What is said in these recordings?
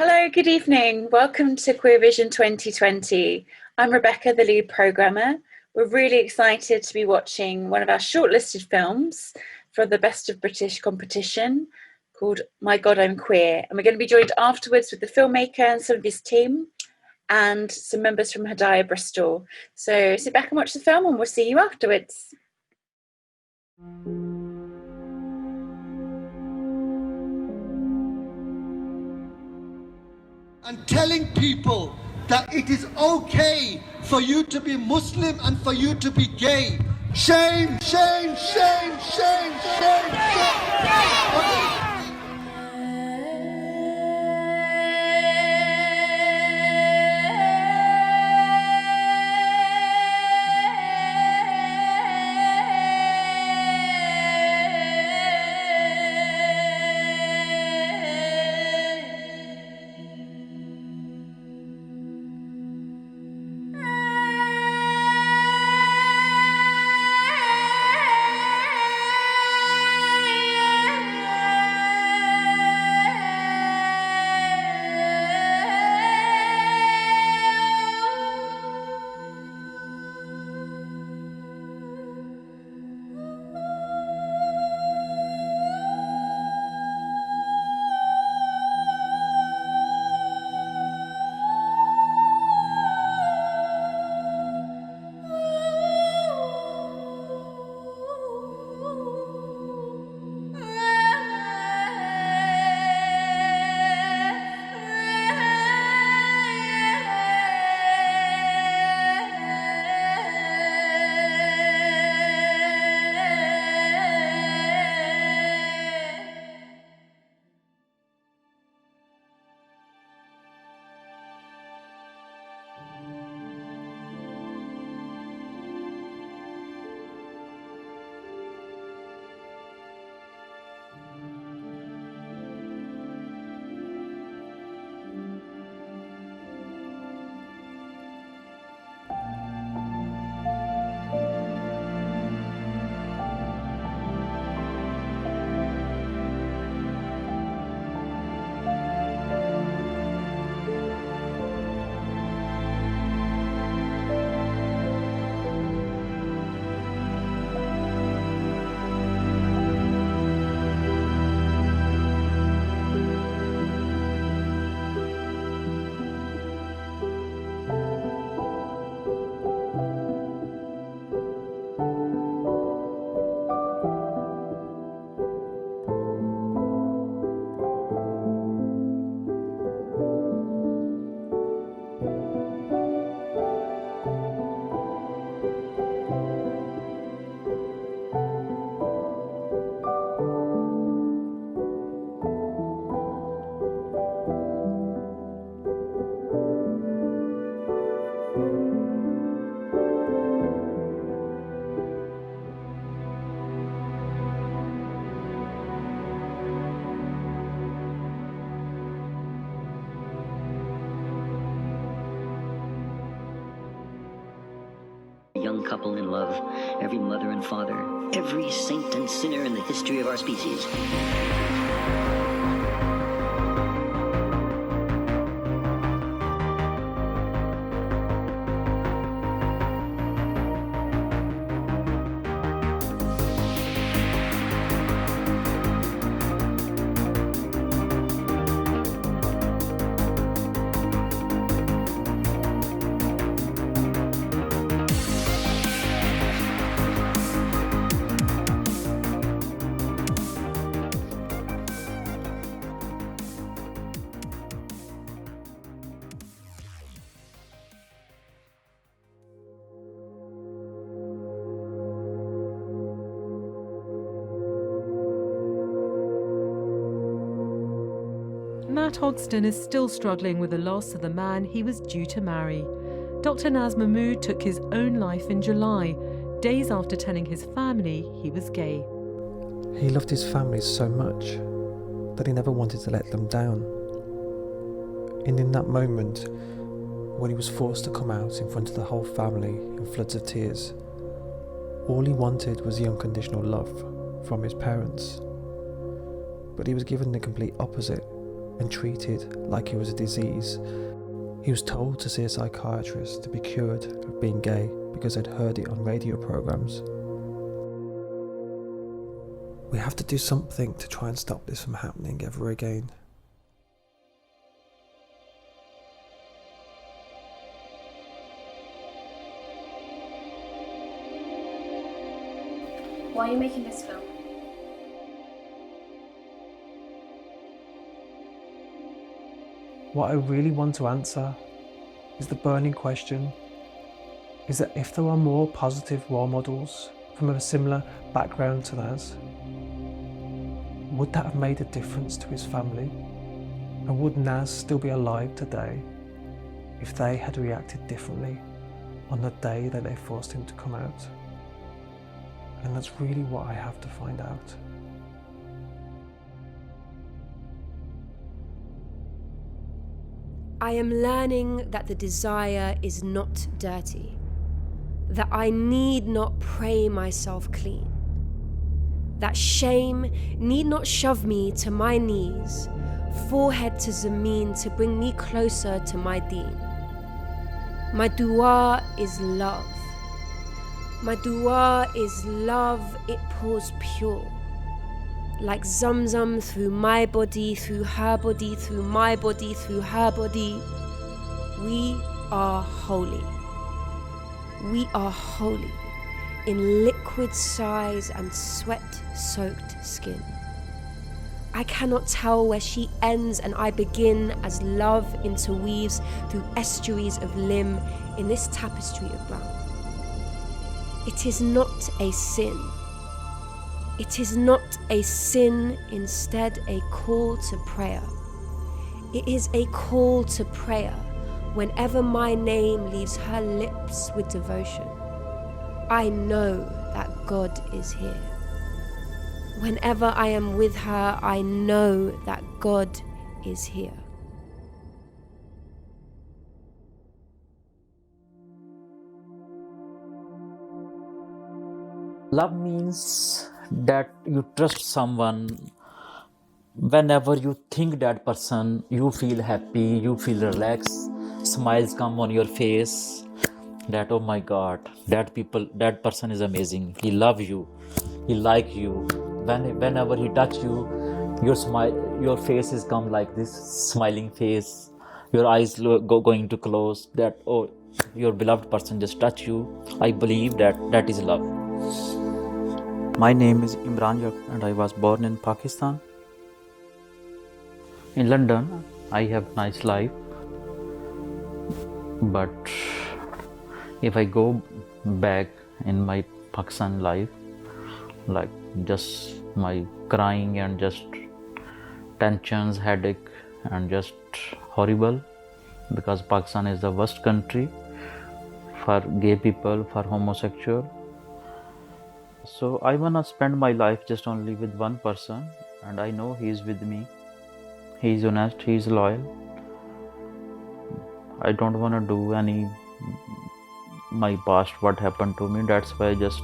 Hello, good evening. Welcome to Queer Vision 2020. I'm Rebecca, the lead programmer. We're really excited to be watching one of our shortlisted films for the Best of British competition called My God, I'm Queer. And we're going to be joined afterwards with the filmmaker and some of his team and some members from Hidaya Bristol. So sit back and watch the film and we'll see you afterwards. And telling people that it is okay for you to be Muslim and for you to be gay. Shame, shame, shame, shame, shame, shame. Okay. Young couple in love, every mother and father, every saint and sinner in the history of our species. Matt Mahmood-Ogston is still struggling with the loss of the man he was due to marry. Dr. Naz Mahmood took his own life in July, days after telling his family he was gay. He loved his family so much that he never wanted to let them down. And in that moment, when he was forced to come out in front of the whole family in floods of tears, all he wanted was the unconditional love from his parents. But he was given the complete opposite and treated like it was a disease. He was told to see a psychiatrist to be cured of being gay because they'd heard it on radio programs. We have to do something to try and stop this from happening ever again. Why are you making this film? What I really want to answer is the burning question, is that if there are more positive role models from a similar background to Naz, would that have made a difference to his family? And would Naz still be alive today if they had reacted differently on the day that they forced him to come out? And that's really what I have to find out. I am learning that the desire is not dirty, that I need not pray myself clean, that shame need not shove me to my knees, forehead to Zameen to bring me closer to my deen. My dua is love. My dua is love, it pours pure. Like Zamzam through my body, through her body, through my body, through her body. We are holy. We are holy in liquid sighs and sweat-soaked skin. I cannot tell where she ends and I begin as love interweaves through estuaries of limb in this tapestry of brown. It is not a sin. It is not a sin, instead a call to prayer. It is a call to prayer whenever my name leaves her lips with devotion. I know that God is here. Whenever I am with her, I know that God is here. Love means that you trust someone. Whenever you think that person, you feel happy, you feel relaxed, smiles come on your face. That, oh my God, that person is amazing. He loves you, he like you. Whenever he touch you, your smile, your face is come like this, smiling face. Your eyes going to close. That, oh, your beloved person just touch you. I believe that is love. My name is Imran Yak and I was born in Pakistan. In London, I have nice life. But if I go back in my Pakistan life, like just my crying and just tensions, headache and just horrible, because Pakistan is the worst country for gay people, for homosexual. So I wanna spend my life just only with one person, and I know he is with me. He is honest, he is loyal. I don't wanna do any my past, what happened to me. That's why I just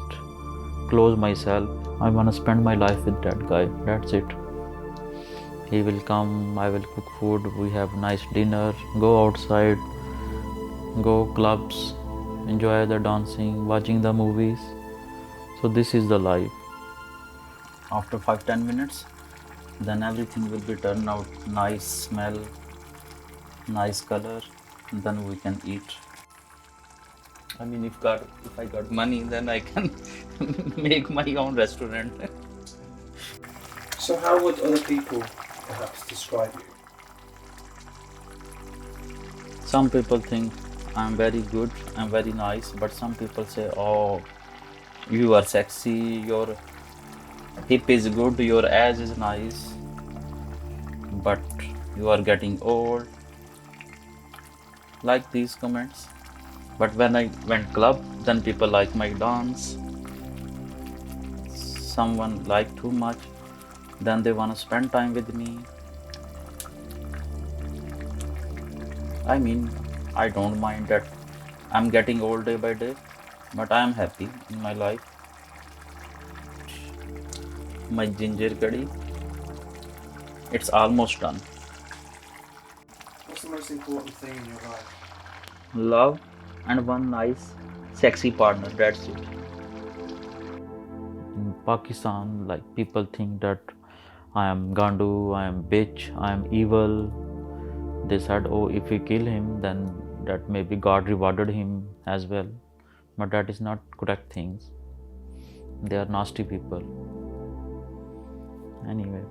close myself. I wanna spend my life with that guy. That's it. He will come, I will cook food, we have nice dinner, go outside, go clubs, enjoy the dancing, watching the movies. So this is the life. After 5-10 minutes, then everything will be turned out nice smell, nice color, and then we can eat. I mean, if I got money, then I can make my own restaurant. So how would other people perhaps describe you? Some people think I'm very good, I'm very nice, but some people say, oh, you are sexy, your hip is good, your ass is nice, but you are getting old. Like these comments. But when I went club, then people like my dance. Someone like too much, then they want to spend time with me. I mean, I don't mind that I'm getting old day by day, but I am happy in my life. My ginger curry, it's almost done. most important thing in your life? Love and one nice, sexy partner. That's it. In Pakistan, like people think that I am Gandu, I am bitch, I am evil. They said, oh, if we kill him, then that maybe God rewarded him as well. But that is not correct things. They are nasty people. Anyway.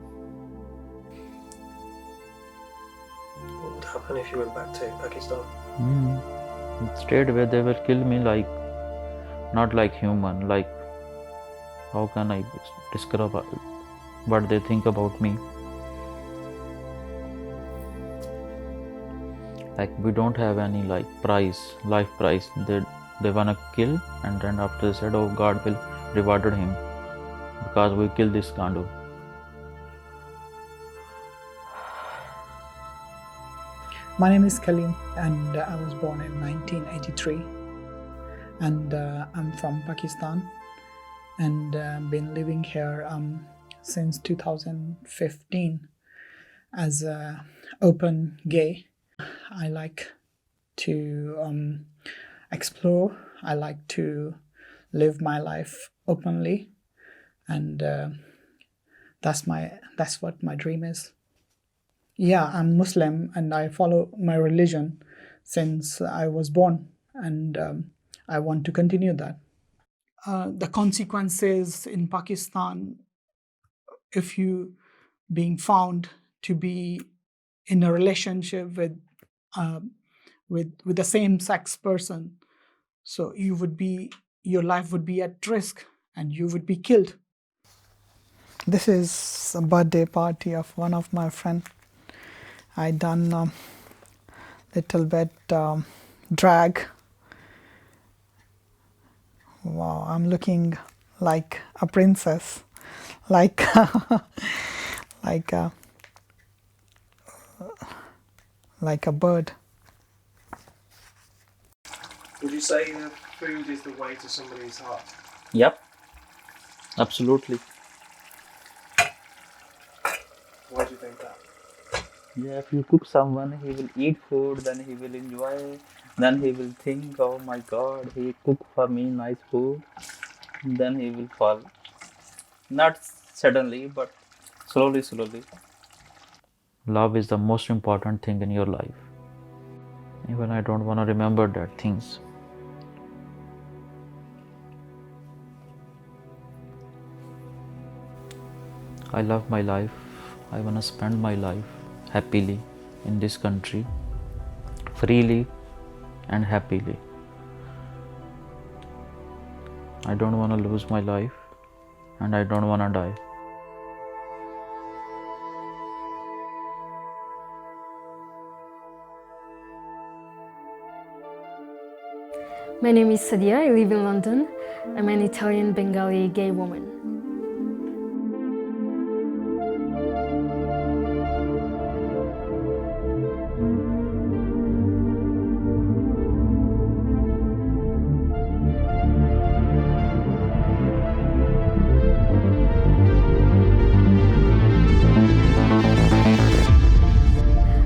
What would happen if you went back to Pakistan? Straight away they will kill me, like not like human, like how can I describe what they think about me? Like we don't have any like prize, life prize. They wanna kill, and then after they said, oh, God will rewarded him because we killed this Gandu. My name is Kalim, and I was born in 1983, and I'm from Pakistan, and been living here since 2015 as an open gay. I like to explore. I like to live my life openly, and that's what my dream is. Yeah, I'm Muslim and I follow my religion since I was born, and I want to continue that. The consequences in Pakistan, if you being found to be in a relationship with the same sex person, so your life would be at risk and you would be killed. This is a birthday party of one of my friends. I done a little bit drag. Wow, I'm looking like a princess, like like a bird. Would you say that food is the way to somebody's heart? Yep, absolutely. Why do you think that? Yeah, if you cook someone, he will eat food, then he will enjoy, then he will think, oh my God, he cooked for me nice food, then he will fall. Not suddenly, but slowly. Love is the most important thing in your life. Even I don't want to remember that things. I love my life. I want to spend my life happily in this country, freely and happily. I don't want to lose my life, and I don't want to die. My name is Sadia, I live in London. I'm an Italian Bengali gay woman.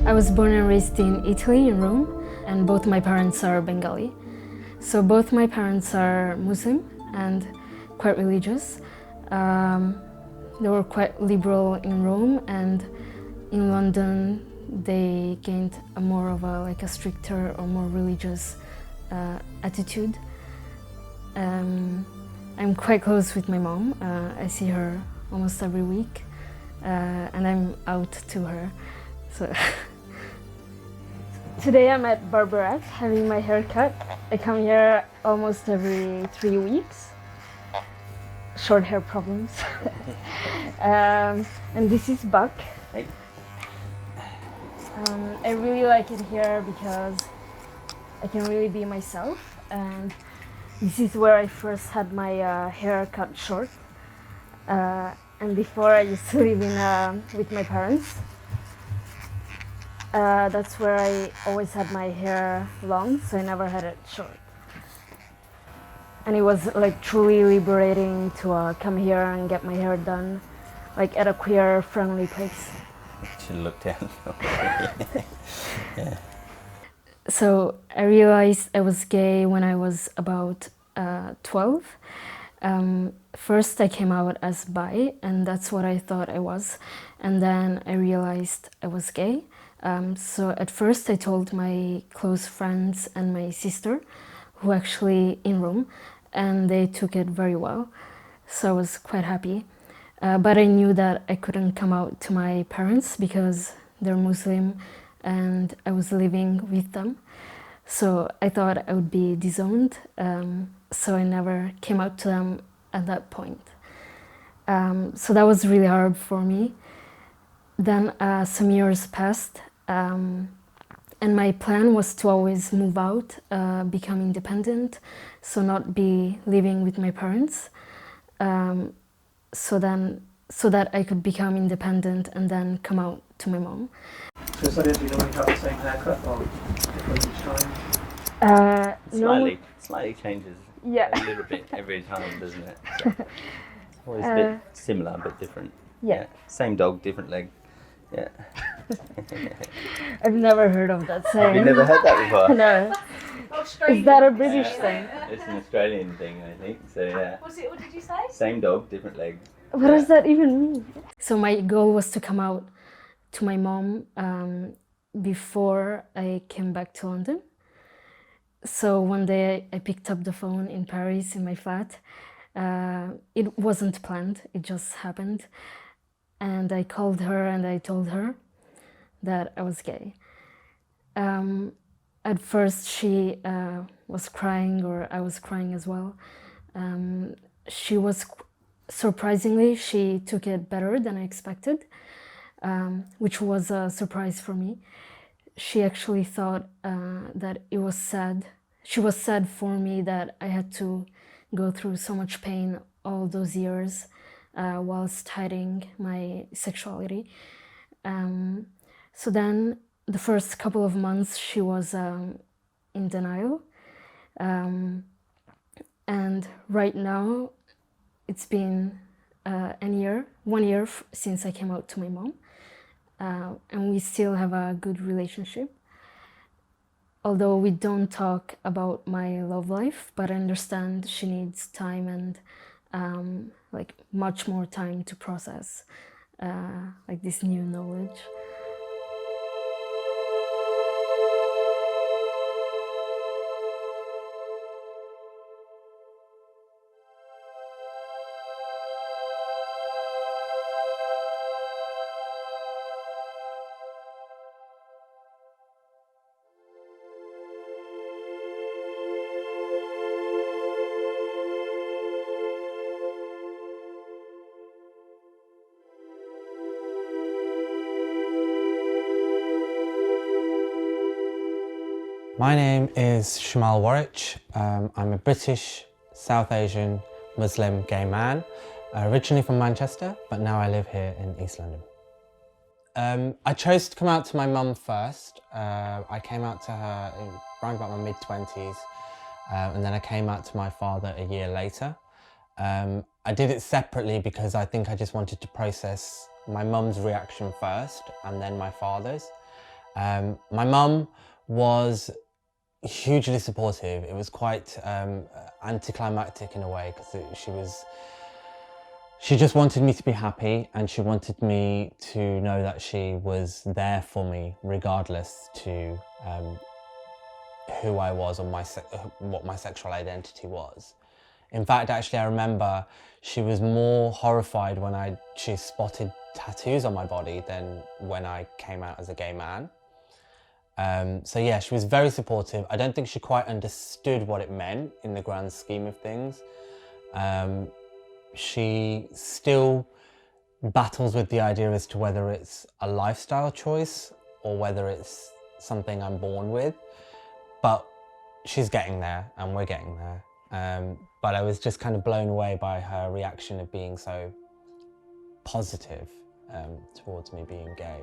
I was born and raised in Italy, in Rome, and both my parents are Bengali. So both my parents are Muslim and quite religious. They were quite liberal in Rome, and in London they gained a more of a stricter or more religious attitude. I'm quite close with my mom. I see her almost every week, and I'm out to her. So today I'm at Barbara having my hair cut. I come here almost every 3 weeks. Short hair problems. And this is Buck. I really like it here because I can really be myself, and this is where I first had my hair cut short. And before I used to live with my parents. That's where I always had my hair long, so I never had it short. And it was truly liberating to come here and get my hair done, at a queer-friendly place. She looked at me. Yeah. So I realized I was gay when I was about 12. First I came out as bi, and that's what I thought I was. And then I realized I was gay. So at first I told my close friends and my sister, who actually in Rome, and they took it very well. So I was quite happy. But I knew that I couldn't come out to my parents because they're Muslim and I was living with them. So I thought I would be disowned. So I never came out to them at that point. So that was really hard for me. Then some years passed, and my plan was to always move out, become independent, so not be living with my parents. So that I could become independent and then come out to my mom. So do you normally have the same haircut or different each time? Slightly changes Yeah. a little bit every time, doesn't it? So it's always a bit similar but different. Yeah. Same dog, different leg. Yeah. I've never heard of that saying. Have you never heard that before? No. Is that a British thing? It's an Australian thing, I think. So yeah. What did you say? Same dog, different leg. What does that even mean? So my goal was to come out to my mom before I came back to London. So one day I picked up the phone in Paris in my flat. It wasn't planned, it just happened. And I called her and I told her that I was gay. At first she was crying, or I was crying as well. Surprisingly, she took it better than I expected, which was a surprise for me. She actually thought that it was sad. She was sad for me that I had to go through so much pain all those years whilst hiding my sexuality. So then the first couple of months she was in denial. And right now it's been 1 year since I came out to my mom. And we still have a good relationship. Although we don't talk about my love life, but I understand she needs time and much more time to process this new knowledge. My name is Shamal Warich. I'm a British, South Asian, Muslim gay man, originally from Manchester, but now I live here in East London. I chose to come out to my mum first. I came out to her around about my mid-20s, and then I came out to my father a year later. I did it separately because I think I just wanted to process my mum's reaction first and then my father's. My mum was hugely supportive. It was quite anticlimactic in a way, because she just wanted me to be happy, and she wanted me to know that she was there for me regardless to who I was or what my sexual identity was. In fact, actually, I remember she was more horrified when she spotted tattoos on my body than when I came out as a gay man. So yeah, she was very supportive. I don't think she quite understood what it meant in the grand scheme of things. She still battles with the idea as to whether it's a lifestyle choice or whether it's something I'm born with. But she's getting there, and we're getting there. But I was just kind of blown away by her reaction of being so positive towards me being gay.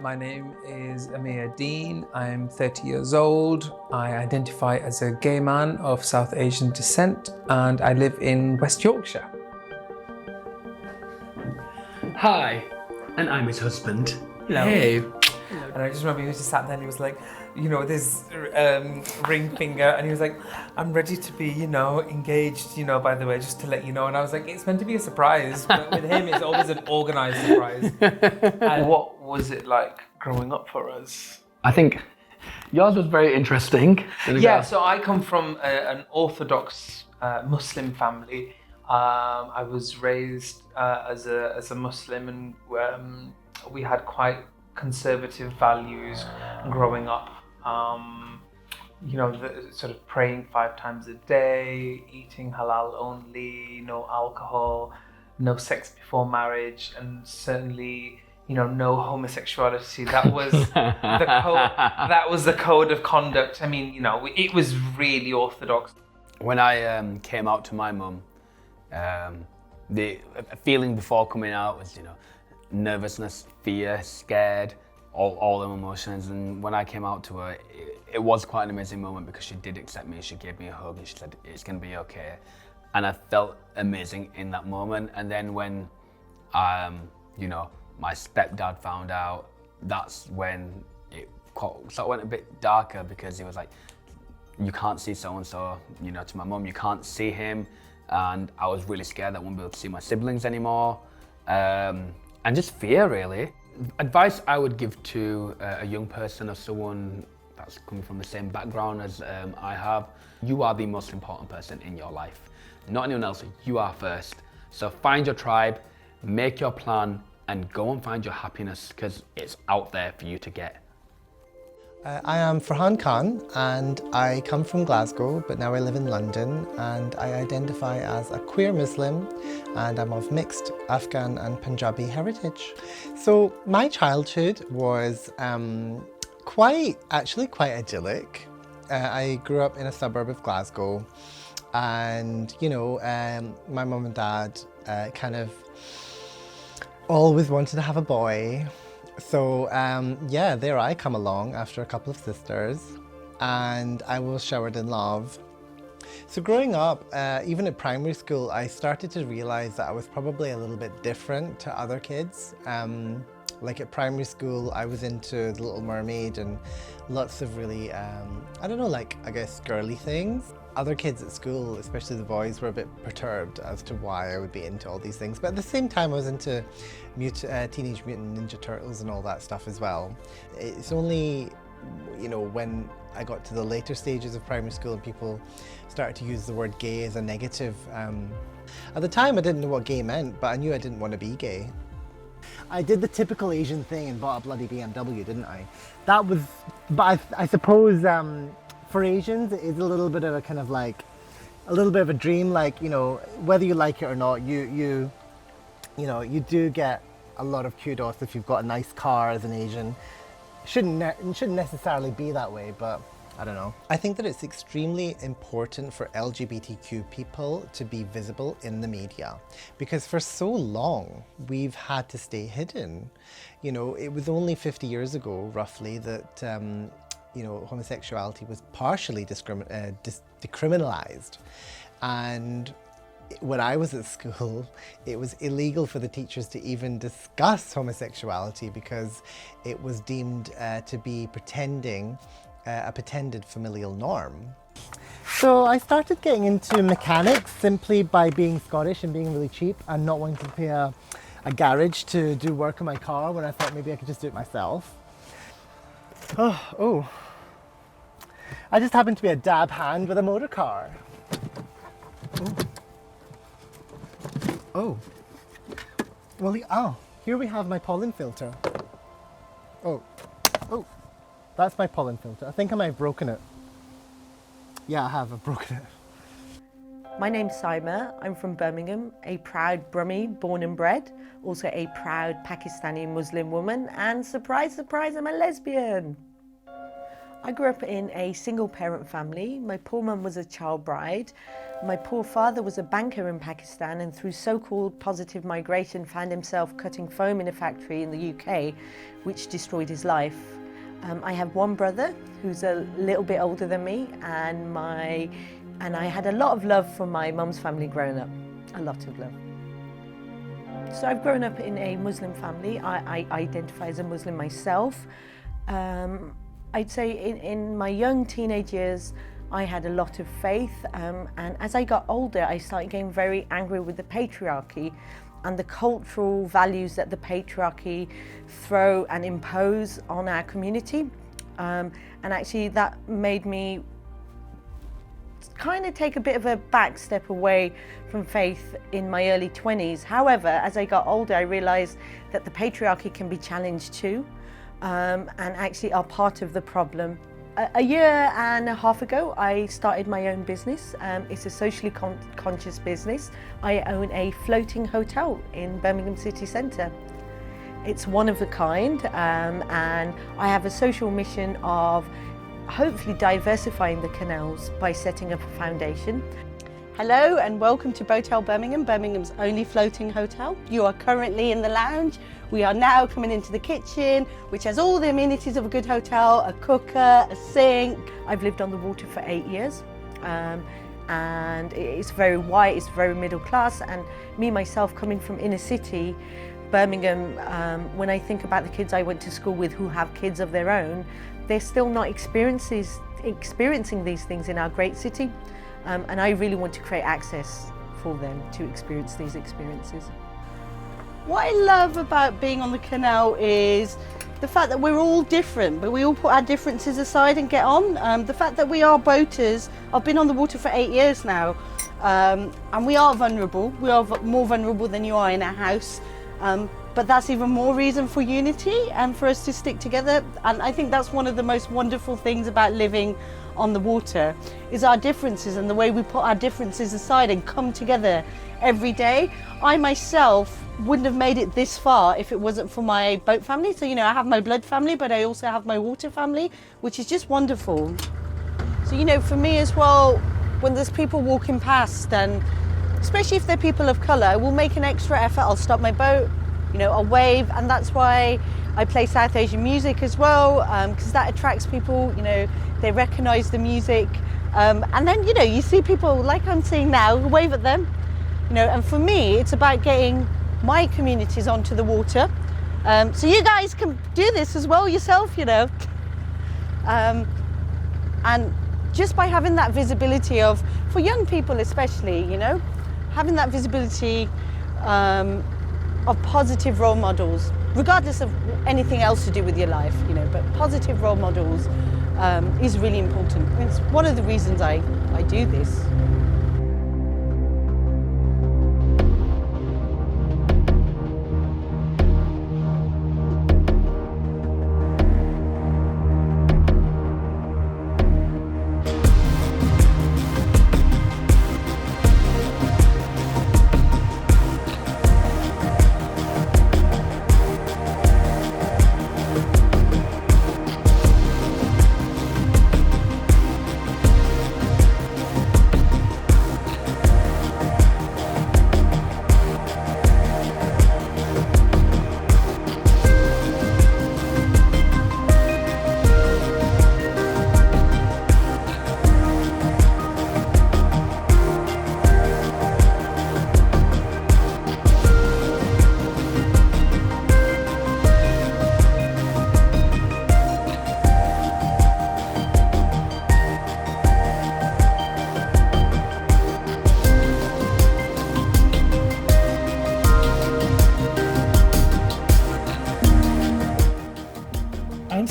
My name is Amir Dean. I'm 30 years old. I identify as a gay man of South Asian descent, and I live in West Yorkshire. Hi, and I'm his husband. Hello. Hey, And I just remember he was just sat there and he was like, you know, with his ring finger, and he was like, I'm ready to be, you know, engaged, you know, by the way, just to let you know. And I was like, it's meant to be a surprise, but with him, it's always an organised surprise. And what was it like growing up for us? I think yours was very interesting. Yeah, so I come from an Orthodox Muslim family. I was raised as a Muslim, and we had quite conservative values growing up. You know, sort of praying 5 times a day, eating halal only, no alcohol, no sex before marriage, and certainly, you know, no homosexuality. That was the code. That was the code of conduct. I mean, you know, it was really orthodox. When I came out to my mum, the feeling before coming out was, you know, nervousness, fear, scared, all them emotions. And when I came out to her, it was quite an amazing moment because she did accept me. She gave me a hug and she said, it's gonna be okay. And I felt amazing in that moment. And then when, you know, my stepdad found out, that's when it sort of went a bit darker, because he was like, you can't see so-and-so, you know, to my mum, you can't see him. And I was really scared that I wouldn't be able to see my siblings anymore. And just fear, really. Advice I would give to a young person or someone that's coming from the same background as I have, you are the most important person in your life. Not anyone else, you are first. So find your tribe, make your plan, and go and find your happiness, because it's out there for you to get. I am Farhan Khan, and I come from Glasgow, but now I live in London, and I identify as a queer Muslim, and I'm of mixed Afghan and Punjabi heritage. So my childhood was quite idyllic. I grew up in a suburb of Glasgow, and you know, my mum and dad kind of always wanted to have a boy. So yeah, there I come along after a couple of sisters, and I was showered in love. So growing up, even at primary school, I started to realize that I was probably a little bit different to other kids. Like at primary school, I was into The Little Mermaid and lots of really, I don't know, like, I guess girly things. Other kids at school, especially the boys, were a bit perturbed as to why I would be into all these things. But at the same time, I was into Teenage Mutant Ninja Turtles and all that stuff as well. It's only, you know, when I got to the later stages of primary school and people started to use the word gay as a negative. At the time, I didn't know what gay meant, but I knew I didn't want to be gay. I did the typical Asian thing and bought a bloody BMW, didn't I? That was, but I suppose, for Asians, it's a little bit of a kind of like, a little bit of a dream, like, you know, whether you like it or not, you know, you do get a lot of kudos if you've got a nice car as an Asian. It shouldn't necessarily be that way, but I don't know. I think that it's extremely important for LGBTQ people to be visible in the media, because for so long we've had to stay hidden. You know, it was only 50 years ago, roughly, that you know, homosexuality was partially decriminalized. And when I was at school, it was illegal for the teachers to even discuss homosexuality because it was deemed to be a pretended familial norm. So I started getting into mechanics simply by being Scottish and being really cheap and not wanting to pay a garage to do work on my car when I thought maybe I could just do it myself. Oh. I just happen to be a dab hand with a motor car. Oh. Well, here we have my pollen filter. Oh, that's my pollen filter. I think I might have broken it. Yeah, I have. I've broken it. My name's Saima. I'm from Birmingham, a proud Brummie, born and bred, also a proud Pakistani Muslim woman, and surprise, surprise, I'm a lesbian. I grew up in a single-parent family. My poor mum was a child bride. My poor father was a banker in Pakistan, and through so-called positive migration found himself cutting foam in a factory in the UK, which destroyed his life. I have one brother who's a little bit older than me, and I had a lot of love from my mum's family growing up, a lot of love. So I've grown up in a Muslim family. I identify as a Muslim myself. I'd say in my young teenage years, I had a lot of faith, and as I got older, I started getting very angry with the patriarchy and the cultural values that the patriarchy throw and impose on our community. And actually that made me kind of take a bit of a back step away from faith in my early 20s. However, as I got older, I realized that the patriarchy can be challenged too, and actually are part of the problem. A year and a half ago, I started my own business. It's a socially conscious business. I own a floating hotel in Birmingham city centre. It's one of a kind, and I have a social mission of hopefully diversifying the canals by setting up a foundation. Hello and welcome to Botel Birmingham, Birmingham's only floating hotel. You are currently in the lounge. We are now coming into the kitchen, which has all the amenities of a good hotel, a cooker, a sink. I've lived on the water for 8 years, and it's very white, it's very middle class, and me myself coming from inner city, Birmingham, when I think about the kids I went to school with who have kids of their own, they're still not experiencing these things in our great city. And I really want to create access for them to experience these experiences. What I love about being on the canal is the fact that we're all different, but we all put our differences aside and get on. The fact that we are boaters, I've been on the water for 8 years now, and we are vulnerable. We are more vulnerable than you are in a house, but that's even more reason for unity and for us to stick together. And I think that's one of the most wonderful things about living on the water, is our differences and the way we put our differences aside and come together every day. I myself wouldn't have made it this far if it wasn't for my boat family. So, you know, I have my blood family, but I also have my water family, which is just wonderful. So, you know, for me as well, when there's people walking past, and especially if they're people of colour, we'll make an extra effort. I'll stop my boat, you know, I'll wave, and that's why I play South Asian music as well, because that attracts people, you know, they recognise the music. And then, you know, you see people like I'm seeing now, wave at them, you know, and for me, it's about getting my communities onto the water. So you guys can do this as well yourself, you know. And just by having that visibility of, for young people especially, you know, having that visibility of positive role models, regardless of anything else to do with your life, you know, but positive role models is really important. It's one of the reasons I do this.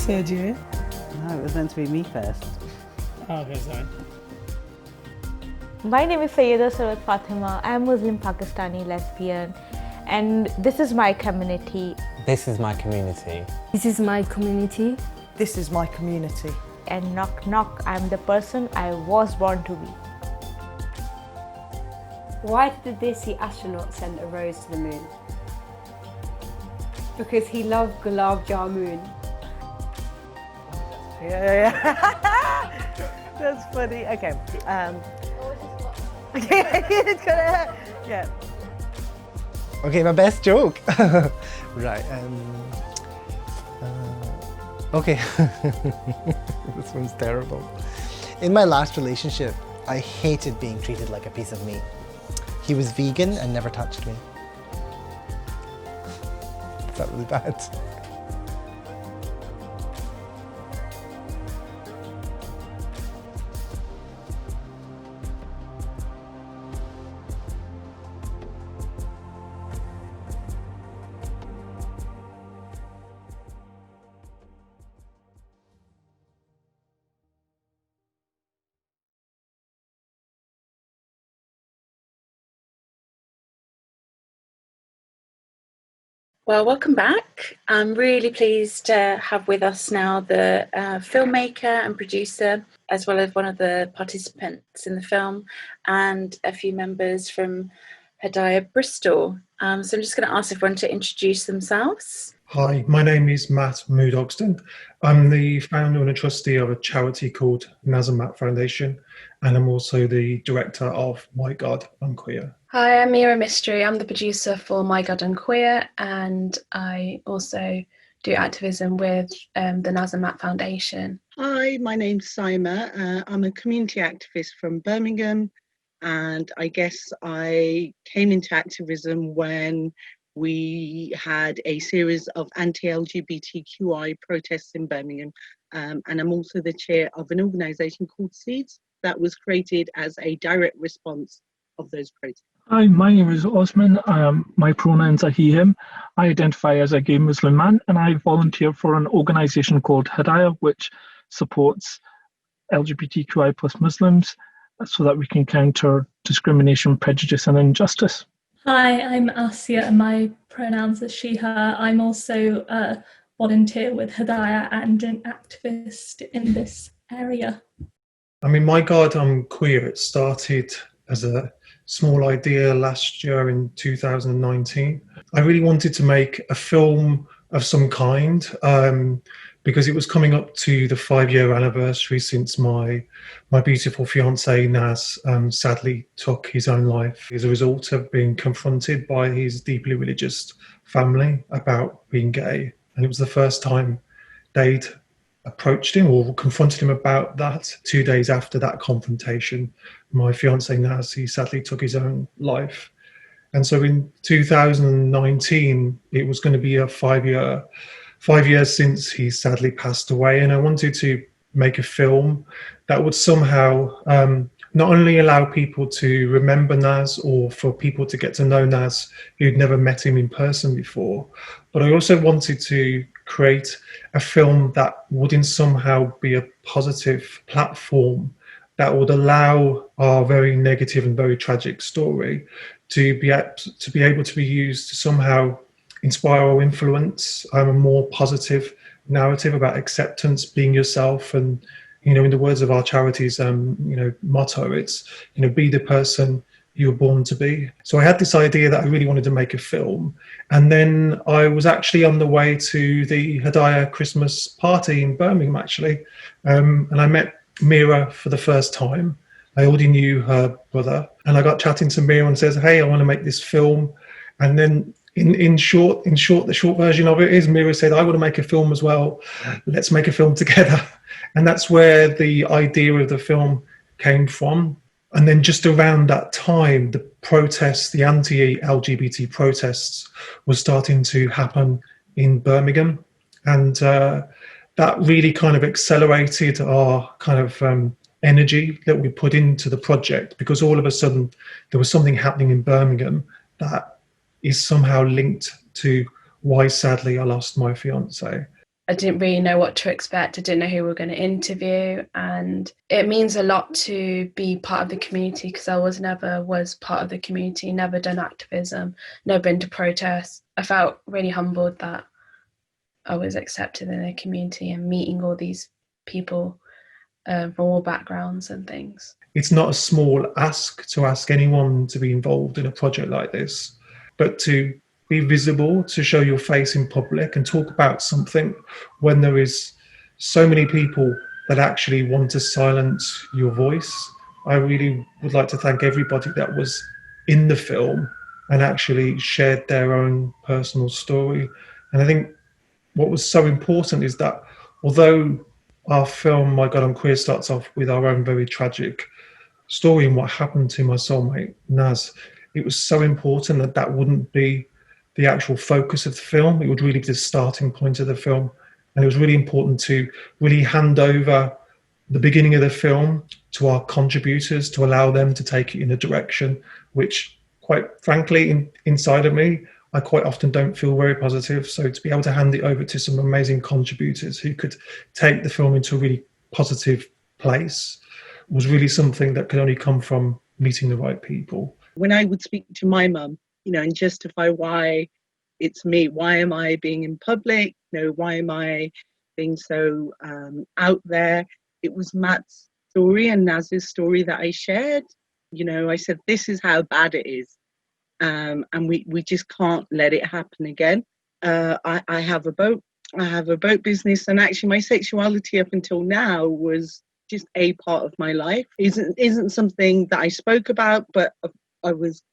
Sergio? No, it was meant to be me first. Oh, okay, sorry. My name is Sayyida Sarwat Fatima. I am Muslim Pakistani lesbian, and this is my community. This is my community. This is my community. This is my community. And knock knock, I'm the person I was born to be. Why did the Desi astronaut send a rose to the moon? Because he loved gulab jamun. Yeah. That's funny. Okay. Yeah. Okay, my best joke. Right. Okay. This one's terrible. In my last relationship, I hated being treated like a piece of meat. He was vegan and never touched me. Is that really bad? Well, welcome back. I'm really pleased to have with us now the filmmaker and producer, as well as one of the participants in the film, and a few members from Hidaya Bristol. So I'm just going to ask everyone to introduce themselves. Hi, my name is Matt Mahmood-Ogston. I'm the founder and a trustee of a charity called Nazamat Foundation, and I'm also the director of My God, I'm Queer. Hi, I'm Meera Misty. I'm the producer for My God, I'm Queer, and I also do activism with the Nazamat Foundation. Hi, my name's Saima. I'm a community activist from Birmingham, and I guess I came into activism when we had a series of anti-LGBTQI protests in Birmingham, and I'm also the chair of an organisation called Seeds that was created as a direct response of those protests. Hi, my name is Osman. My pronouns are he, him. I identify as a gay Muslim man, and I volunteer for an organisation called Hidaya, which supports LGBTQI plus Muslims so that we can counter discrimination, prejudice and injustice. Hi, I'm Asia and my pronouns are she, her. I'm also a volunteer with Hidaya and an activist in this area. I mean, My God, I'm Queer. It started as a small idea last year in 2019. I really wanted to make a film of some kind because it was coming up to the 5-year anniversary since my beautiful fiancé Naz sadly took his own life as a result of being confronted by his deeply religious family about being gay. And it was the first time they'd approached him or confronted him about that. 2 days after that confrontation, my fiancé Naz, he sadly took his own life. And so in 2019, it was going to be a 5 years since he sadly passed away. And I wanted to make a film that would somehow not only allow people to remember Naz or for people to get to know Naz who'd never met him in person before, but I also wanted to create a film that wouldn't somehow be a positive platform that would allow our very negative and very tragic story to be able to be used to somehow inspire or influence a more positive narrative about acceptance, being yourself, and in the words of our charity's motto, it's be the person you were born to be. So I had this idea that I really wanted to make a film, and then I was actually on the way to the Hidaya Christmas party in Birmingham actually, and I met Meera for the first time. I already knew her brother, and I got chatting to Meera and says, "Hey, I want to make this film." And then in short, the short version of it is Meera said, "I want to make a film as well. Let's make a film together." And that's where the idea of the film came from. And then just around that time, the protests, the anti-LGBT protests were starting to happen in Birmingham. And that really kind of accelerated our kind of energy that we put into the project, because all of a sudden there was something happening in Birmingham that is somehow linked to why sadly I lost my fiance. I didn't really know what to expect. I didn't know who we were going to interview, and it means a lot to be part of the community because I never was part of the community, never done activism, never been to protests. I felt really humbled that I was accepted in the community and meeting all these people from all backgrounds and things. It's not a small ask to ask anyone to be involved in a project like this, but to be visible, to show your face in public and talk about something when there is so many people that actually want to silence your voice. I really would like to thank everybody that was in the film and actually shared their own personal story. And I think what was so important is that although our film, My God, I'm Queer, starts off with our own very tragic story and what happened to my soulmate, Naz, it was so important that that wouldn't be the actual focus of the film. It would really be the starting point of the film. And it was really important to really hand over the beginning of the film to our contributors, to allow them to take it in a direction which, quite frankly, inside of me, I quite often don't feel very positive. So to be able to hand it over to some amazing contributors who could take the film into a really positive place was really something that could only come from meeting the right people. When I would speak to my mum, and justify why it's me. Why am I being in public? Why am I being so out there? It was Matt's story and Naz's story that I shared. I said, this is how bad it is. And we just can't let it happen again. I have a boat. I have a boat business, and actually my sexuality up until now was just a part of my life. Isn't something that I spoke about, but I was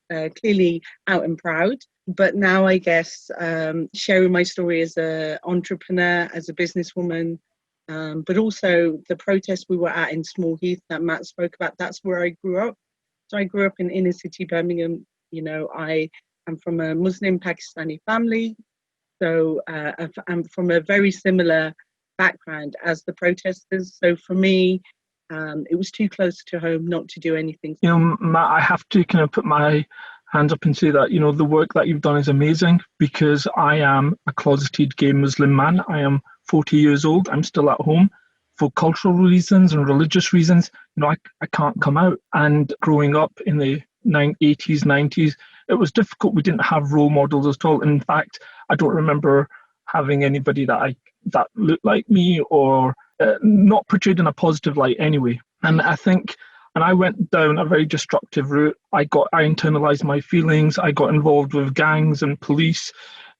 clearly out and proud. But now I guess sharing my story as an entrepreneur, as a businesswoman, but also the protest we were at in Small Heath that Matt spoke about, that's where I grew up. So I grew up in inner city Birmingham. I am from a Muslim Pakistani family. So I'm from a very similar background as the protesters. So for me, it was too close to home not to do anything. Matt, I have to kind of put my hands up and say that, the work that you've done is amazing, because I am a closeted gay Muslim man. I am 40 years old. I'm still at home for cultural reasons and religious reasons. I can't come out. And growing up in the 80s, 90s, it was difficult. We didn't have role models at all. In fact, I don't remember having anybody that looked like me or not portrayed in a positive light anyway. And I think, and I went down a very destructive route. I internalized my feelings. I got involved with gangs and police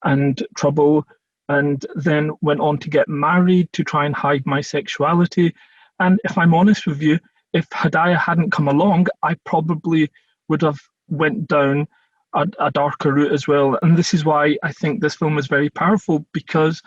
and trouble, and then went on to get married to try and hide my sexuality. And if I'm honest with you, if Hidaya hadn't come along, I probably would have went down a darker route as well. And this is why I think this film is very powerful, because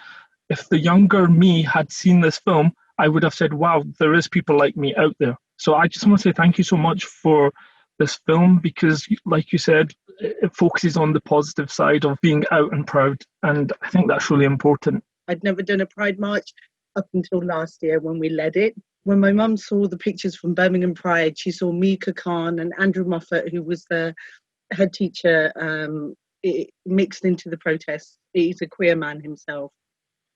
if the younger me had seen this film, I would have said, wow, there is people like me out there. So I just want to say thank you so much for this film, because like you said, it focuses on the positive side of being out and proud. And I think that's really important. I'd never done a Pride March up until last year when we led it. When my mum saw the pictures from Birmingham Pride, she saw Mika Khan and Andrew Moffat, who was the head teacher, mixed into the protests. He's a queer man himself.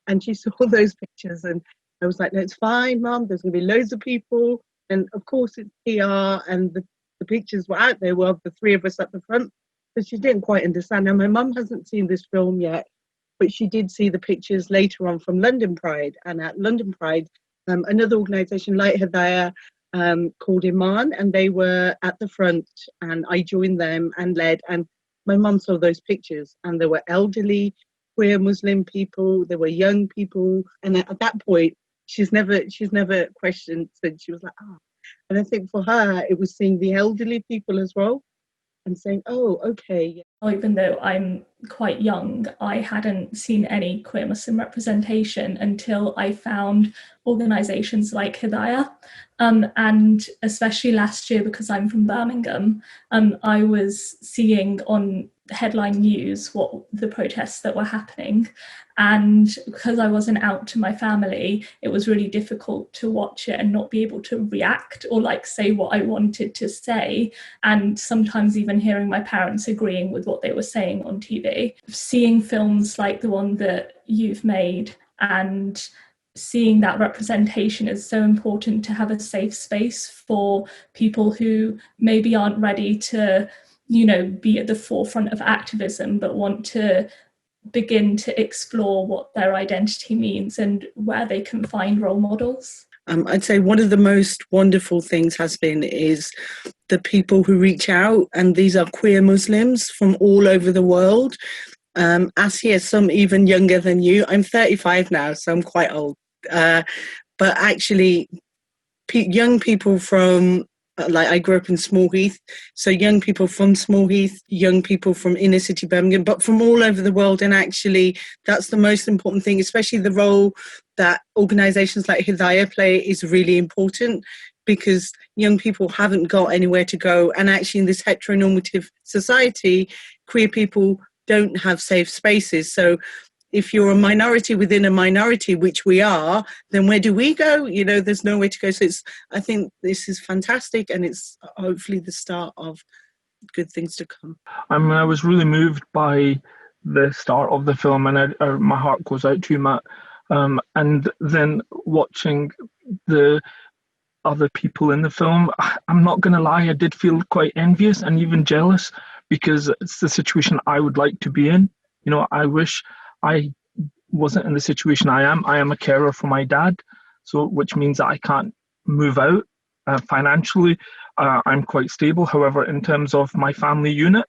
And she saw those pictures and I was like, no, it's fine, Mum, there's going to be loads of people. And of course it's PR, and the pictures were out there, well, the three of us at the front. But she didn't quite understand. Now, my mum hasn't seen this film yet, but she did see the pictures later on from London Pride. And at London Pride, another organisation like Hidaya called Iman, and they were at the front, and I joined them and led. And my mum saw those pictures, and there were elderly, queer Muslim people, there were young people. And at that point, she's never questioned, said, she was like, oh. And I think for her, it was seeing the elderly people as well and saying, oh, okay. Even though I'm quite young, I hadn't seen any queer Muslim representation until I found organisations like Hidaya. And especially last year, because I'm from Birmingham, I was seeing on headline news what the protests that were happening. And because I wasn't out to my family, it was really difficult to watch it and not be able to react or say what I wanted to say. And sometimes even hearing my parents agreeing with what they were saying on TV. Seeing films like the one that you've made and seeing that representation is so important, to have a safe space for people who maybe aren't ready to, be at the forefront of activism, but want to begin to explore what their identity means and where they can find role models. I'd say one of the most wonderful things has been is the people who reach out, and these are queer Muslims from all over the world. Asiya, some even younger than you. I'm 35 now, so I'm quite old. But actually, young people from, I grew up in Small Heath, so young people from Small Heath, young people from inner city Birmingham, but from all over the world. And actually, that's the most important thing, especially the role that organisations like Hidaya play is really important, because young people haven't got anywhere to go. And actually, in this heteronormative society, queer people don't have safe spaces. So if you're a minority within a minority, which we are, then where do we go? There's nowhere to go. So I think this is fantastic, and it's hopefully the start of good things to come. I was really moved by the start of the film, and my heart goes out to you, Matt. And then watching the other people in the film, I'm not going to lie, I did feel quite envious and even jealous, because it's the situation I would like to be in. I wish I wasn't in the situation I am. I am a carer for my dad, so which means that I can't move out. Financially, I'm quite stable. However, in terms of my family unit,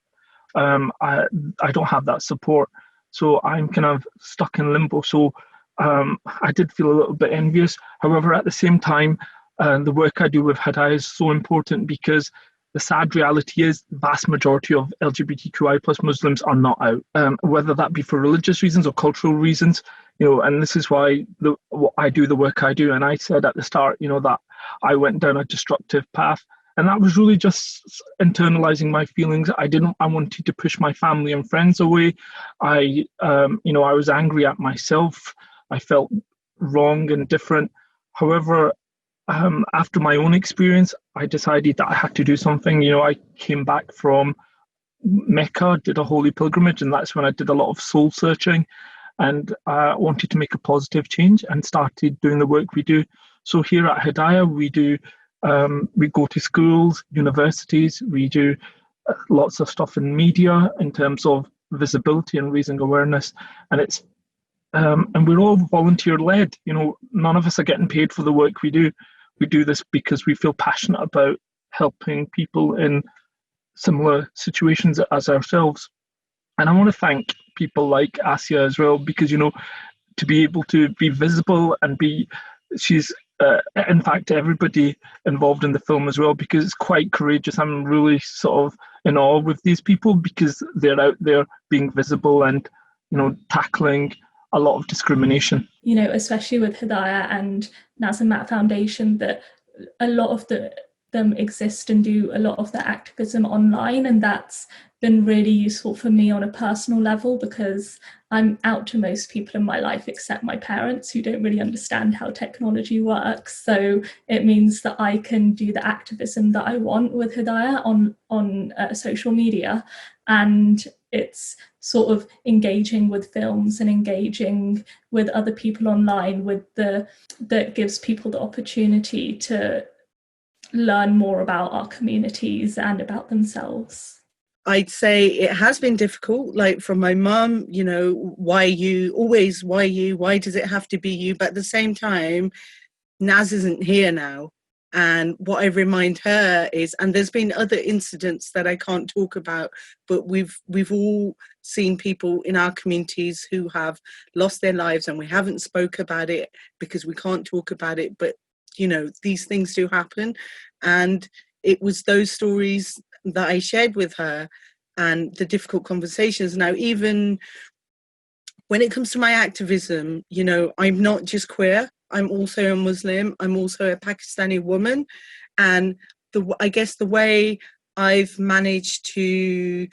I don't have that support. So I'm kind of stuck in limbo. So I did feel a little bit envious. However, at the same time, the work I do with Hidaya is so important because the sad reality is the vast majority of LGBTQI plus Muslims are not out, whether that be for religious reasons or cultural reasons, and this is why I do the work I do. And I said at the start, that I went down a destructive path. And that was really just internalizing my feelings. I wanted to push my family and friends away. I was angry at myself. I felt wrong and different. However, after my own experience, I decided that I had to do something. I came back from Mecca, did a holy pilgrimage, and that's when I did a lot of soul searching. And I wanted to make a positive change and started doing the work we do. So here at Hidaya, we go to schools, universities, we do lots of stuff in media in terms of visibility and raising awareness. And it's and we're all volunteer led. None of us are getting paid for the work we do. We do this because we feel passionate about helping people in similar situations as ourselves. And I want to thank people like Asia as well, because, to be able to be visible and she's in fact, everybody involved in the film as well, because it's quite courageous. I'm really sort of in awe with these people because they're out there being visible and, tackling a lot of discrimination. Especially with Hidaya and Naz and Matt Foundation, that a lot of them exist and do a lot of their activism online, and that's been really useful for me on a personal level because I'm out to most people in my life except my parents, who don't really understand how technology works. So it means that I can do the activism that I want with Hidaya on social media, and it's sort of engaging with films and engaging with other people online that gives people the opportunity to learn more about our communities and about themselves. I'd say it has been difficult, like from my mum, why you, always why you, why does it have to be you? But at the same time, Naz isn't here now. And what I remind her is, and there's been other incidents that I can't talk about, but we've all seen people in our communities who have lost their lives, and we haven't spoke about it because we can't talk about it. But, these things do happen. And it was those stories that I shared with her and the difficult conversations. Now, even when it comes to my activism, I'm not just queer. I'm also a Muslim. I'm also a Pakistani woman. And I guess the way I've managed to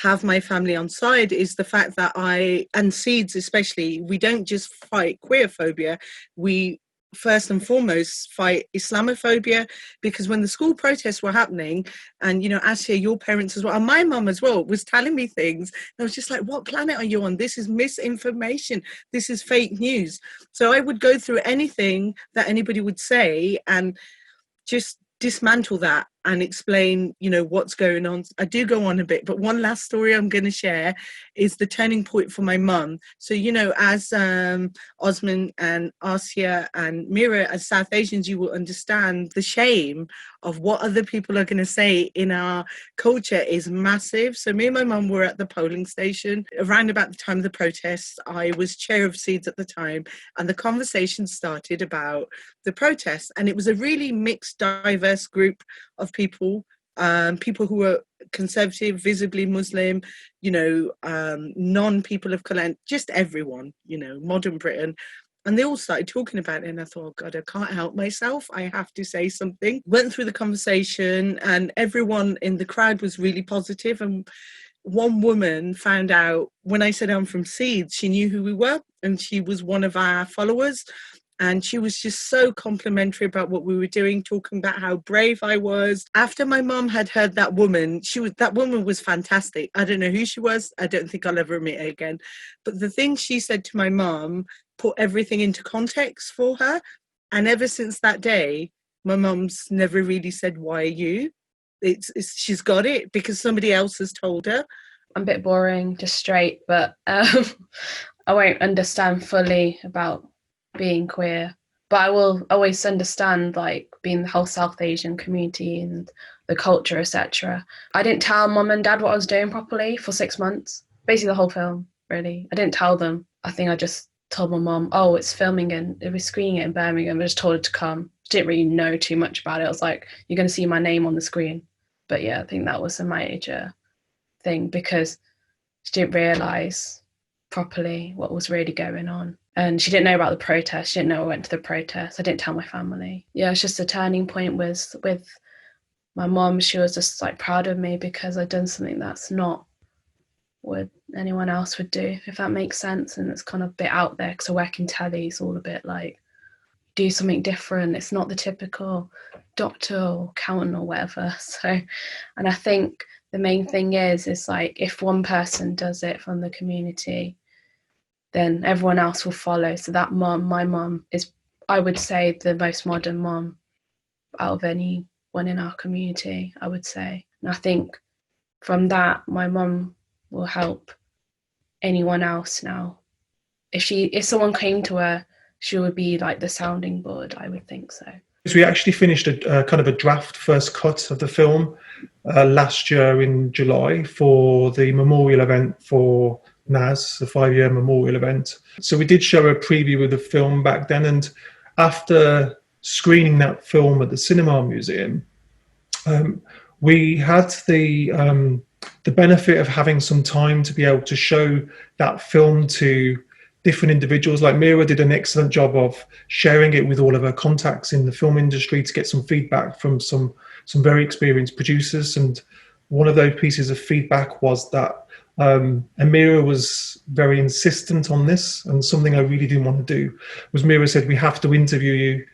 have my family on side is the fact that and Seeds especially, we don't just fight queerphobia. We first and foremost fight Islamophobia, because when the school protests were happening, and Asya, your parents as well, and my mum as well, was telling me things, and I was just like, what planet are you on? This is misinformation, this is fake news. So I would go through anything that anybody would say and just dismantle that and explain, what's going on. I do go on a bit, but one last story I'm going to share is the turning point for my mum. So, as Osman and Asia and Meera, as South Asians, you will understand the shame of what other people are going to say in our culture is massive. So me and my mum were at the polling station around about the time of the protests. I was chair of Seeds at the time, and the conversation started about the protests, and it was a really mixed, diverse group of people who were conservative, visibly Muslim, non-people of colour, just everyone, modern Britain. And they all started talking about it, and I thought, oh God, I can't help myself. I have to say something. Went through the conversation, and everyone in the crowd was really positive. And one woman found out when I said I'm from Seeds, she knew who we were, and she was one of our followers. And she was just so complimentary about what we were doing, talking about how brave I was. After my mum had heard that woman, that woman was fantastic. I don't know who she was. I don't think I'll ever meet her again. But the thing she said to my mum put everything into context for her. And ever since that day, my mum's never really said, why are you? She's got it because somebody else has told her. I'm a bit boring, just straight, but I won't understand fully about being queer. But I will always understand, like, being the whole South Asian community and the culture, etc. I didn't tell mum and dad what I was doing properly for 6 months. Basically the whole film, really. I didn't tell them. I think I just told my mum, oh, it's filming and we're screening it in Birmingham. I just told her to come. Didn't really know too much about it. I was like, you're going to see my name on the screen. But yeah, I think that was a major thing because she didn't realise properly what was really going on. And she didn't know about the protest. She didn't know I went to the protest. I didn't tell my family. Yeah, it's just a turning point was with my mom. She was just like proud of me because I'd done something that's not what anyone else would do, if that makes sense. And it's kind of a bit out there because I work in telly. It's all a bit like, do something different. It's not the typical doctor or accountant or whatever. So, and I think the main thing is like, if one person does it from the community, then everyone else will follow. So that mum, my mum, is, I would say, the most modern mum out of anyone in our community, I would say. And I think from that, my mum will help anyone else now. If someone came to her, she would be like the sounding board, I would think so. So we actually finished a kind of a draft first cut of the film last year in July for the memorial event for NAS, the 5-year memorial event. So we did show a preview of the film back then, and after screening that film at the Cinema Museum, we had the benefit of having some time to be able to show that film to different individuals. Like Meera did an excellent job of sharing it with all of her contacts in the film industry to get some feedback from some very experienced producers. And one of those pieces of feedback was that Meera was very insistent on this, and something I really didn't want to do was Meera said, we have to interview you.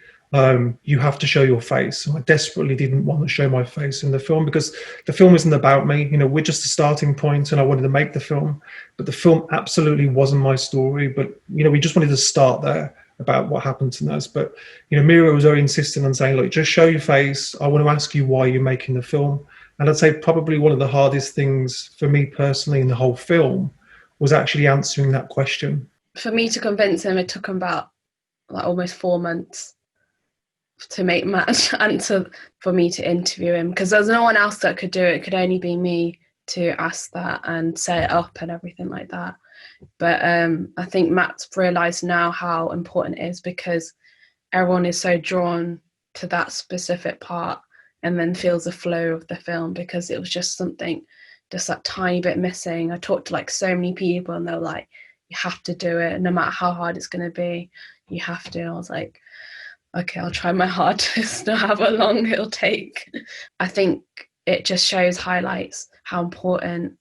You have to show your face. And I desperately didn't want to show my face in the film because the film isn't about me. You know, we're just a starting point, and I wanted to make the film, but the film absolutely wasn't my story. But, you know, we just wanted to start there about what happened to us. But, you know, Meera was very insistent on saying, look, just show your face. I want to ask you why you're making the film. And I'd say probably one of the hardest things for me personally in the whole film was actually answering that question. For me to convince him, it took him about like almost 4 months to make Matt answer for me to interview him, because there's no one else that could do it. It could only be me to ask that and set it up and everything like that. But I think Matt's realised now how important it is, because everyone is so drawn to that specific part and then feels the flow of the film, because it was just something, just that tiny bit missing. I talked to like so many people and they were like, you have to do it, no matter how hard it's going to be, you have to. And I was like, okay, I'll try my hardest to however long it'll take. I think it just highlights how important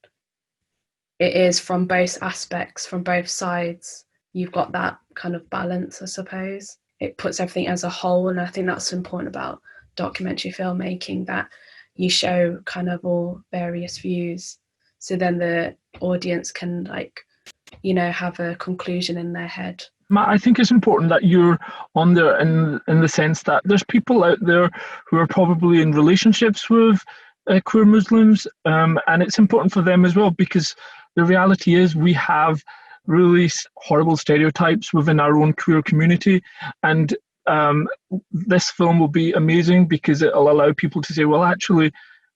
it is from both aspects, from both sides. You've got that kind of balance, I suppose. It puts everything as a whole, and I think that's important about documentary filmmaking, that you show kind of all various views, so then the audience can, like, you know, have a conclusion in their head. Matt, I think it's important that you're on there in the sense that there's people out there who are probably in relationships with queer Muslims, and it's important for them as well, because the reality is we have really horrible stereotypes within our own queer community, and this film will be amazing because it'll allow people to say, well, actually,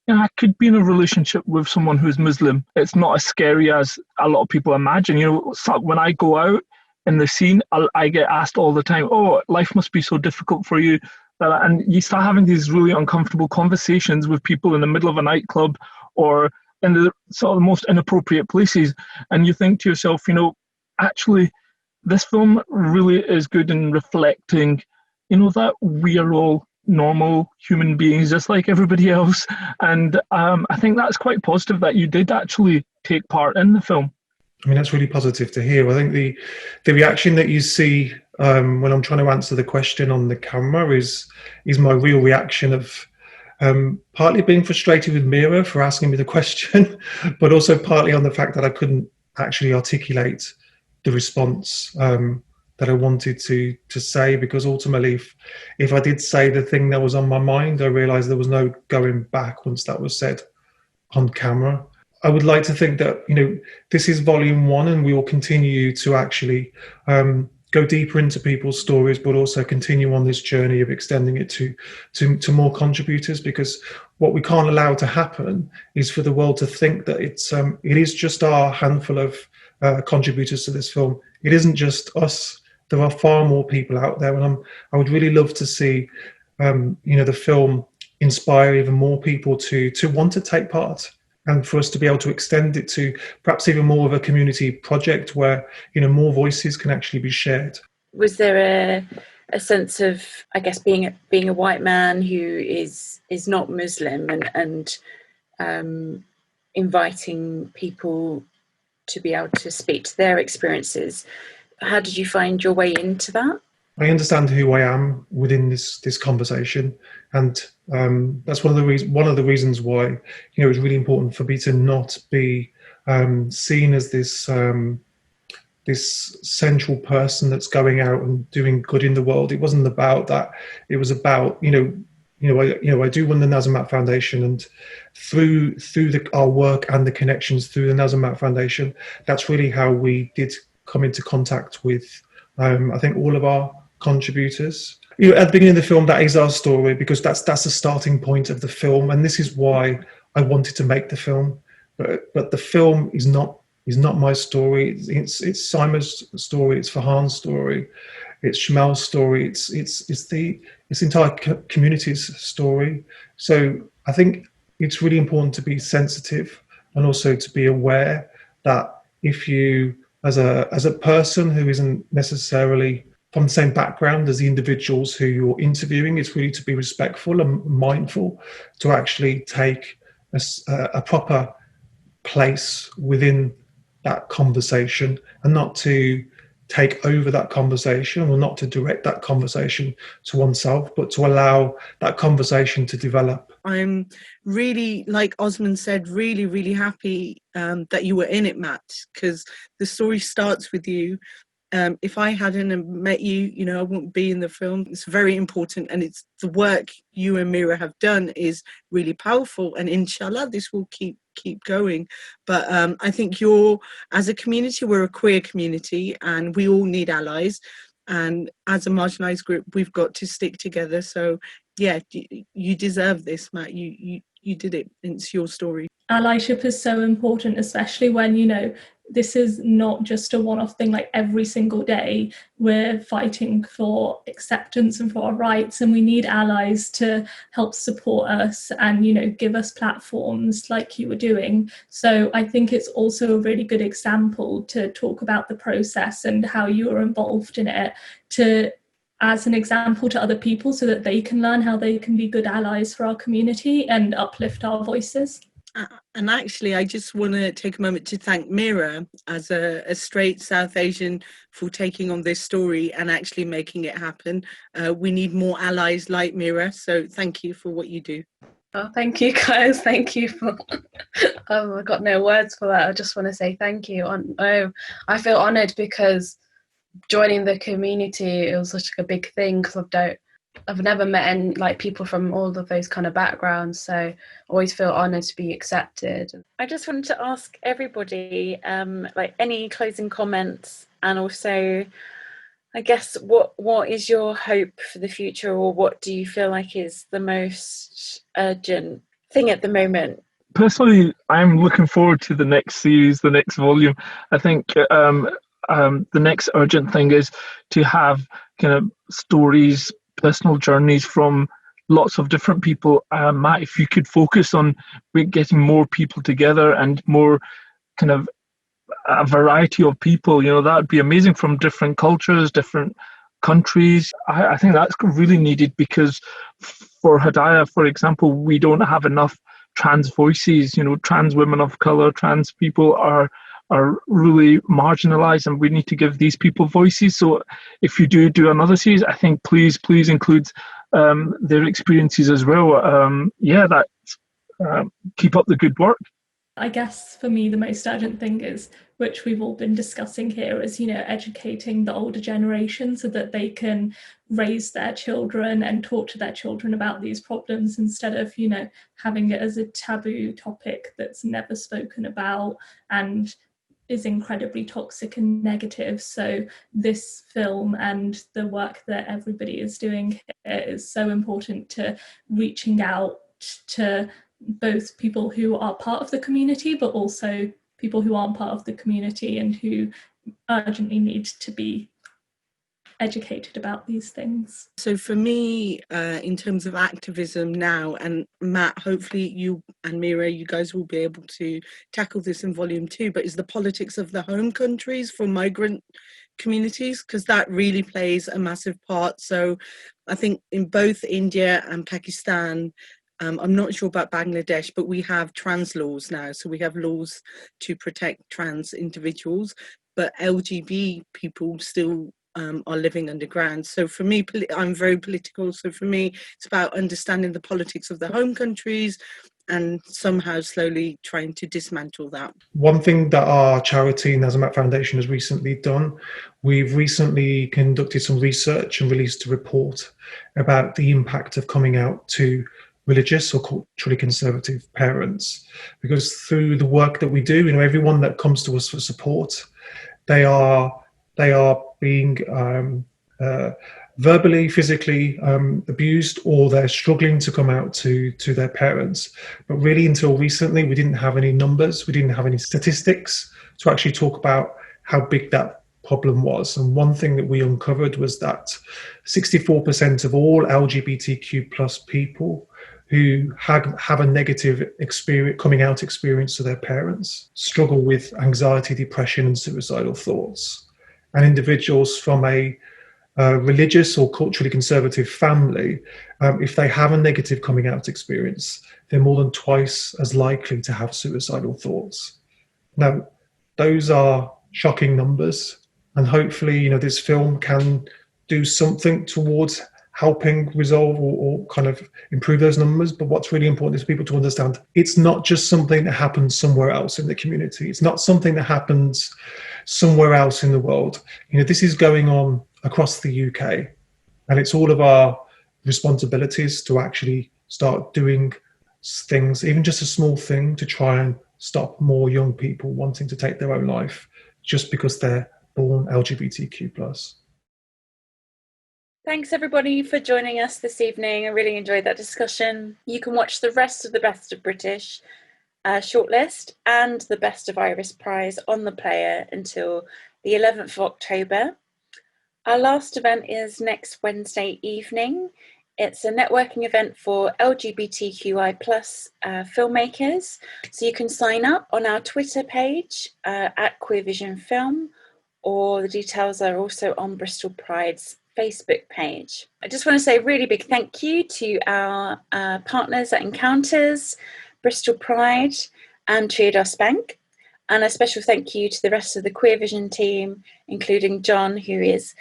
you know, I could be in a relationship with someone who's Muslim. It's not as scary as a lot of people imagine. You know, so when I go out in the scene, I get asked all the time, oh, life must be so difficult for you. And you start having these really uncomfortable conversations with people in the middle of a nightclub or in the sort of most inappropriate places. And you think to yourself, you know, actually, this film really is good in reflecting, you know, that we are all normal human beings just like everybody else. And I think that's quite positive that you did actually take part in the film. I mean, that's really positive to hear. I think the reaction that you see when I'm trying to answer the question on the camera is my real reaction of partly being frustrated with Meera for asking me the question, but also partly on the fact that I couldn't actually articulate the response that I wanted to say, because ultimately if I did say the thing that was on my mind, I realised there was no going back once that was said on camera. I would like to think that, this is volume 1, and we will continue to actually go deeper into people's stories, but also continue on this journey of extending it to more contributors, because what we can't allow to happen is for the world to think that it is just our handful of contributors to this film. It isn't just us. There are far more people out there, and I would really love to see the film inspire even more people to want to take part, and for us to be able to extend it to perhaps even more of a community project where more voices can actually be shared. Was there a sense of, I guess, being a white man who is not Muslim and inviting people to be able to speak to their experiences? How did you find your way into that? I understand who I am within this conversation, and that's one of the reasons why it's really important for me to not be seen as this central person that's going out and doing good in the world. It wasn't about that. It was about I do run the Nazamat Foundation, and through our work and the connections through the Nazamat Foundation, that's really how we did come into contact with I think all of our contributors. At the beginning of the film, that is our story, because that's the starting point of the film, and this is why I wanted to make the film. But the film is not my story. It's Saima's story. It's Farhan's story. It's Shamel's story. It's the entire community's story. So I think it's really important to be sensitive, and also to be aware that if you, as a person who isn't necessarily from the same background as the individuals who you're interviewing, it's really to be respectful and mindful, to actually take a proper place within that conversation, and not to take over that conversation, or not to direct that conversation to oneself, but to allow that conversation to develop. I'm really, like Osman said, really, really happy that you were in it, Matt, because the story starts with you. If I hadn't met you, I wouldn't be in the film. It's very important, and it's the work you and Meera have done is really powerful, and inshallah this will keep going. But I think as a community, we're a queer community, and we all need allies, and as a marginalised group we've got to stick together. So yeah, you deserve this, Matt. You did it. It's your story. Allyship is so important, especially when this is not just a one-off thing. Like, every single day we're fighting for acceptance and for our rights, and we need allies to help support us and give us platforms like you were doing. So I think it's also a really good example to talk about the process and how you were involved in it, as an example to other people, so that they can learn how they can be good allies for our community and uplift our voices. And actually, I just want to take a moment to thank Meera, as a straight South Asian, for taking on this story and actually making it happen. We need more allies like Meera, so thank you for what you do. Oh, thank you, guys. Thank you for... I've got no words for that. I just want to say thank you. I feel honoured, because joining the community, it was such a big thing, because I've never met any people from all of those kind of backgrounds, so I always feel honoured to be accepted. I just wanted to ask everybody any closing comments, and also I guess what is your hope for the future, or what do you feel like is the most urgent thing at the moment? Personally, I'm looking forward to the next series, the next volume. I think the next urgent thing is to have kind of stories, personal journeys from lots of different people. Matt, if you could focus on getting more people together and more kind of a variety of people, that would be amazing, from different cultures, different countries. I think that's really needed, because for Hidaya, for example, we don't have enough trans voices. Trans women of colour, trans people are really marginalised, and we need to give these people voices. So if you do another series, I think please include their experiences as well. Keep up the good work. I guess for me, the most urgent thing is, which we've all been discussing here, is, educating the older generation so that they can raise their children and talk to their children about these problems instead of, having it as a taboo topic that's never spoken about and is incredibly toxic and negative. So this film and the work that everybody is doing here is so important to reaching out to both people who are part of the community, but also people who aren't part of the community and who urgently need to be educated about these things. So for me, in terms of activism now, and Matt, hopefully you and Meera, you guys will be able to tackle this in volume 2, but is the politics of the home countries for migrant communities, because that really plays a massive part. So I think in both India and Pakistan, I'm not sure about Bangladesh, but we have trans laws now. So we have laws to protect trans individuals, but LGBT people still are living underground. So for me, I'm very political. So for me, it's about understanding the politics of the home countries and somehow slowly trying to dismantle that. One thing that our charity, Nazamat Foundation, has recently done, we've recently conducted some research and released a report about the impact of coming out to religious or culturally conservative parents, because through the work that we do, everyone that comes to us for support, they are being verbally, physically abused, or they're struggling to come out to their parents. But really, until recently, we didn't have any numbers, we didn't have any statistics to actually talk about how big that problem was. And one thing that we uncovered was that 64% of all LGBTQ plus people who have a negative experience, coming out experience to their parents, struggle with anxiety, depression, and suicidal thoughts. And individuals from a religious or culturally conservative family, if they have a negative coming out experience, they're more than twice as likely to have suicidal thoughts. Now, those are shocking numbers, and hopefully, this film can do something towards helping resolve or kind of improve those numbers. But what's really important is for people to understand it's not just something that happens somewhere else in the community. It's not something that happens somewhere else in the world. This is going on across the UK, and it's all of our responsibilities to actually start doing things, even just a small thing, to try and stop more young people wanting to take their own life just because they're born LGBTQ+. Thanks everybody for joining us this evening. I really enjoyed that discussion. You can watch the rest of the Best of British shortlist and the Best of Iris Prize on the player until the 11th of October. Our last event is next Wednesday evening. It's a networking event for LGBTQI+ filmmakers. So you can sign up on our Twitter page at Queer Vision Film, or the details are also on Bristol Pride's Facebook page. I just want to say a really big thank you to our partners at Encounters, Bristol Pride and Triodos Bank, and a special thank you to the rest of the Queer Vision team, including John, who is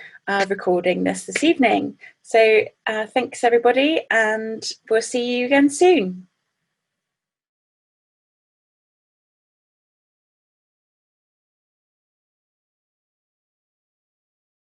recording this evening. So thanks everybody, and we'll see you again soon.